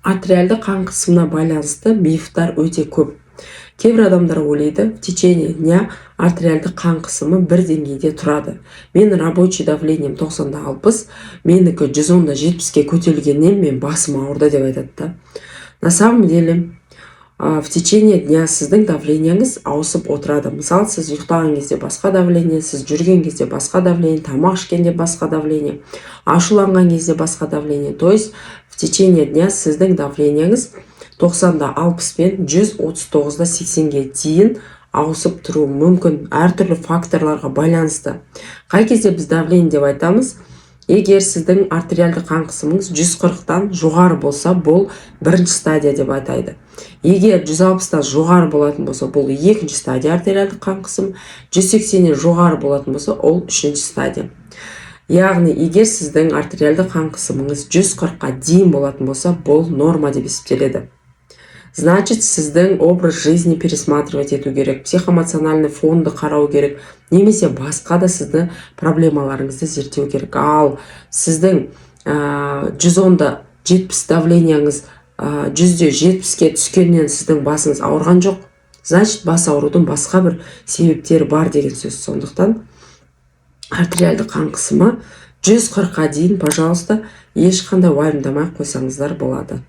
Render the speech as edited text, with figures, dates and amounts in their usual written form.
Артериалды қан қысымына байланысты мифтар өте көп. Кейбір адамдар ойлайды, в течение дня артериалды қан қысымы бір деңгейде тұрады. Менің рабочий давлением 90-60, менікі 110-70-ке көтерілгеннен мен басым ауырды деп айтады. На самом деле, в течение дня сіздің давлениеңіз ауысып отырады. Мысалы, сіз ұйықтаған кезде басқа давление, сіз жүрген кезде басқа давление, тамақ ішкенде басқа давление, ашуланған кезде басқа давление. То есть, в течение дня сіздің давлениеңіз 90-60 пен 139-80-ге дейін ауысып тұруы мүмкін, әртүрлі факторларға байланысты. Қай кезде біз давление деп айтамыз? Егер сіздің артериалды қан қысымыңыз 140-тан жоғары болса, бұл бірінші стадия деп айтайды. Егер 160-тан жоғары болатын болса, бұл екінші стадия артериалды қан қысым, 180-нен жоғары болатын болса, ол үшінші стадия. Яғни, егер сіздің артериалды қан қысымыңыз 140-қа дейін болатын болса, бұл норма деп есептеледі. Значит, сіздің образ жизни пересматривать ету керек, психоэмоциональный фонды қарау керек, немесе басқа да сізді проблемаларыңызды зерттеу керек. Ал сіздің 110-70 давлениеңіз 100-70-ке түскеннен сіздің басыңыз ауырған жоқ, значит, бас аурудың басқа бір себептері бар деген сөз. Сондықтан артериалды қан қысымы 140-қа дейін, пожалуйста, ешқандай уайымдамай қойсаңыздар болады.